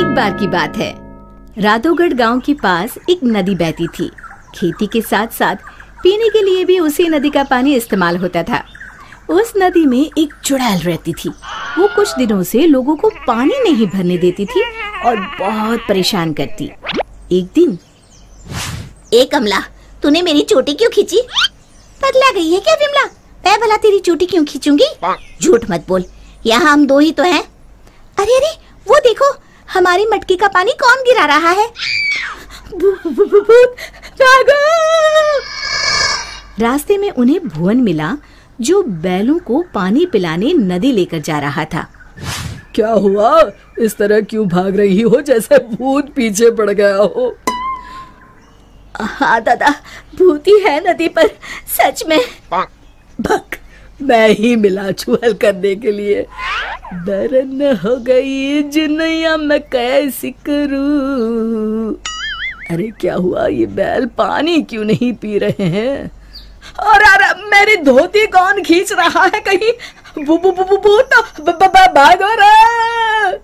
एक बार की बात है, राधोगढ़ गांव के पास एक नदी बहती थी। खेती के साथ साथ पीने के लिए भी उसी नदी का पानी इस्तेमाल होता था। उस नदी में एक चुड़ैल रहती थी। वो कुछ दिनों से लोगों को पानी नहीं भरने देती थी और बहुत परेशान करती। एक दिन, ए कमला, तूने मेरी चोटी क्यों खींची? पगला गई है क्या विमला? मैं भला तेरी चोटी क्यों खींचूंगी? झूठ मत बोल, यहाँ हम दो ही तो हैं। अरे अरे, वो देखो, हमारी मटकी का पानी कौन गिरा रहा है? रास्ते में उन्हें भुवन मिला, जो बैलों को पानी पिलाने नदी लेकर जा रहा था। क्या हुआ? इस तरह क्यों भाग रही हो जैसे भूत पीछे पड़ गया हो? हाँ दादा, भूती है नदी पर, सच में। भक, मैं ही मिला चुहल करने के लिए। दरन हो गई जिनैया मैं कैसी करूं। अरे क्या हुआ, ये बैल पानी क्यों नहीं पी रहे हैं? और मेरी धोती कौन खींच रहा है? कहीं भूत भागो रे।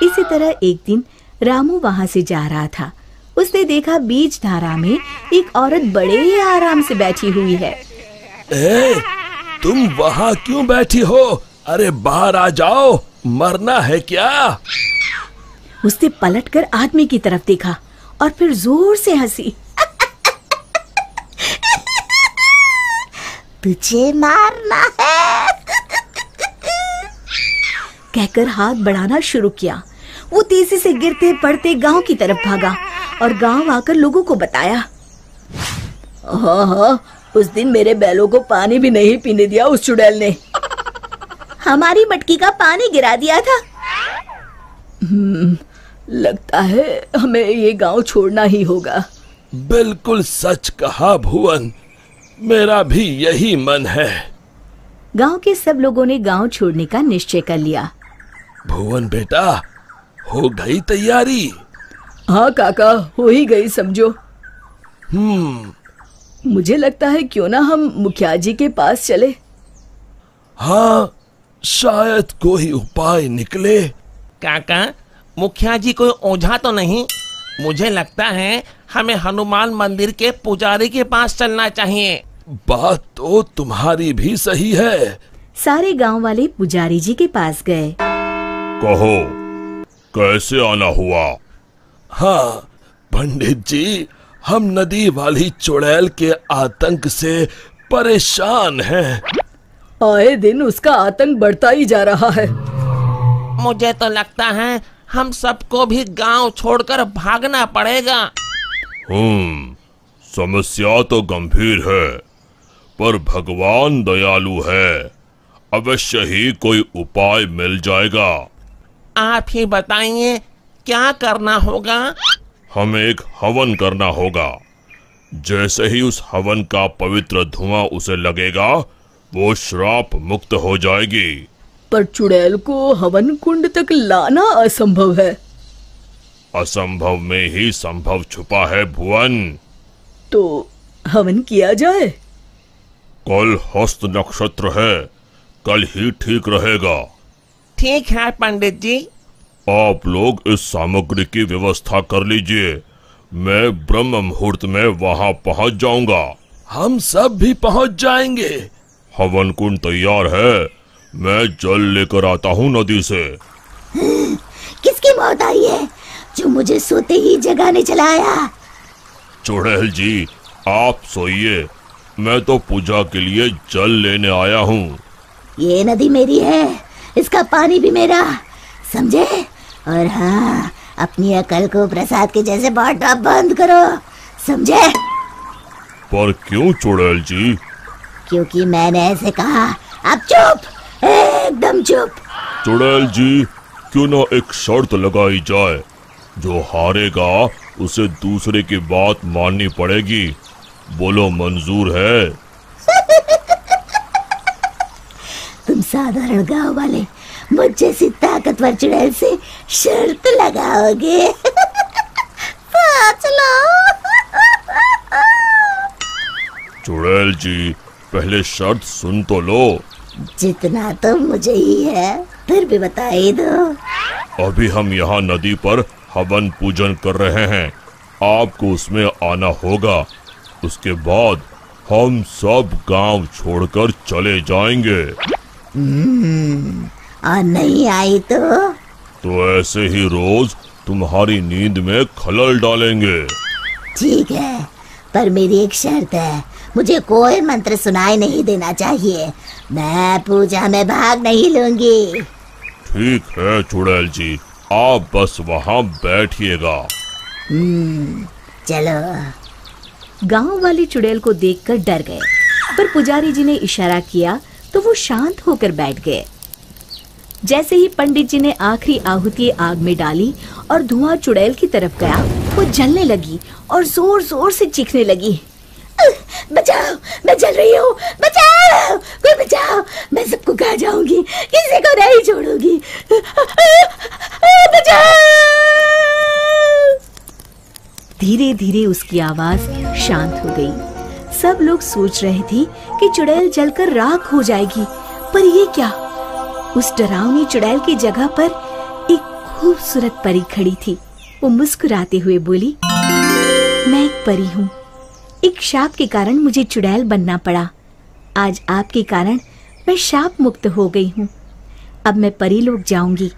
इसी तरह एक दिन रामू वहाँ से जा रहा था। उसने देखा बीच धारा में एक औरत बड़े ही आराम से बैठी हुई है। तुम वहाँ क्यों बैठी हो? अरे बाहर आ जाओ, मरना है क्या? उसने पलटकर आदमी की तरफ देखा और फिर जोर से हंसी। तुझे मारना है कहकर हाथ बढ़ाना शुरू किया। वो तेजी से गिरते पड़ते गांव की तरफ भागा और गांव आकर लोगों को बताया। हाँ, उस दिन मेरे बैलों को पानी भी नहीं पीने दिया उस चुड़ैल ने। हमारी मटकी का पानी गिरा दिया था। लगता है हमें ये गांव छोड़ना ही होगा। बिल्कुल सच कहा भुवन, मेरा भी यही मन है। गांव के सब लोगों ने गांव छोड़ने का निश्चय कर लिया। भुवन बेटा, हो गई तैयारी? हाँ काका, हो ही गई समझो। मुझे लगता है क्यों ना हम मुखिया जी के पास चले। हाँ, शायद कोई उपाय निकले। काका, मुखिया जी कोई ओझा तो नहीं? मुझे लगता है हमें हनुमान मंदिर के पुजारी के पास चलना चाहिए। बात तो तुम्हारी भी सही है। सारे गांव वाले पुजारी जी के पास गए। कहो, कैसे आना हुआ? हाँ पंडित जी, हम नदी वाली चुड़ैल के आतंक से परेशान हैं। आए दिन उसका आतंक बढ़ता ही जा रहा है। मुझे तो लगता है हम सबको भी गांव छोड़कर भागना पड़ेगा। समस्या तो गंभीर है, पर भगवान दयालु है। अवश्य ही कोई उपाय मिल जाएगा। आप ही बताइए, क्या करना होगा? हमें एक हवन करना होगा। जैसे ही उस हवन का पवित्र धुआं उसे लगेगा, वो श्राप मुक्त हो जाएगी। पर चुड़ैल को हवन कुंड तक लाना असंभव है। असंभव में ही संभव छुपा है भुवन। तो हवन किया जाए। कल हस्त नक्षत्र है, कल ही ठीक रहेगा। ठीक है पंडित जी। आप लोग इस सामग्री की व्यवस्था कर लीजिए। मैं ब्रह्म मुहूर्त में वहां पहुंच जाऊंगा। हम सब भी पहुंच जाएंगे। हवन कुंड तैयार है, मैं जल लेकर आता हूँ नदी से। किसकी मौत आई है जो मुझे सोते ही जगाने चला आया? चुड़ैल जी, आप सोइए, मैं तो पूजा के लिए जल लेने आया हूँ। ये नदी मेरी है, इसका पानी भी मेरा, समझे? और हाँ, अपनी अकल को प्रसाद के जैसे बांटना बंद करो, समझे? पर क्यों चुड़ैल जी? क्योंकि मैंने ऐसे कहा। अब चुप, एकदम चुप। चुड़ैल जी, क्यों ना एक शर्त लगाई जाए। जो हारेगा उसे दूसरे की बात माननी पड़ेगी। बोलो, मंजूर है? तुम साधारण गांव वाले मुझ जैसी ताकतवर चुड़ैल से शर्त लगाओगे? चलो। चुड़ैल जी, पहले शर्त सुन तो लो। जितना तो मुझे ही है, फिर भी बता ही दो। अभी हम यहाँ नदी पर हवन पूजन कर रहे हैं, आपको उसमें आना होगा। उसके बाद हम सब गांव छोड़कर चले जाएंगे। और नहीं आई तो ऐसे ही रोज तुम्हारी नींद में खलल डालेंगे। ठीक है, पर मेरी एक शर्त है, मुझे कोई मंत्र सुनाई नहीं देना चाहिए। मैं पूजा में भाग नहीं लूंगी। ठीक है चुड़ैल जी, आप बस वहाँ बैठिएगा। चलो। गांव वाले चुड़ैल को देखकर डर गए, पर पुजारी जी ने इशारा किया तो वो शांत होकर बैठ गए। जैसे ही पंडित जी ने आखिरी आहुति आग में डाली और धुआं चुड़ैल की तरफ गया, वो जलने लगी और जोर जोर से चीखने लगी। बचाओ, मैं जल रही हूँ, बचाओ, कोई बचाओ, मैं सबको खा जाऊंगी, किसी को नहीं छोड़ूंगी, बचाओ। धीरे धीरे उसकी आवाज शांत हो गई। सब लोग सोच रहे थे कि चुड़ैल जलकर राख हो जाएगी, पर ये क्या? उस डरावनी चुड़ैल की जगह पर एक खूबसूरत परी खड़ी थी। वो मुस्कुराते हुए बोली, मैं एक परी हूँ। एक शाप के कारण मुझे चुड़ैल बनना पड़ा। आज आपके कारण मैं शाप मुक्त हो गई हूँ। अब मैं परी लोग जाऊंगी।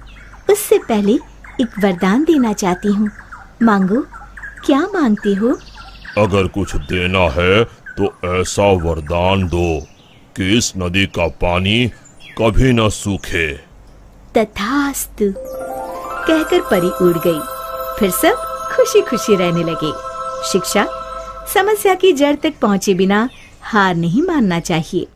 उससे पहले एक वरदान देना चाहती हूँ। मांगो, क्या मांगते हो? अगर कुछ देना है तो ऐसा वरदान दो कि इस नदी का पानी कभी न सूखे। तथास्तु कहकर परी उड़ गई। फिर सब खुशी खुशी रहने लगे। शिक्षा, समस्या की जड़ तक पहुंचे बिना हार नहीं मानना चाहिए।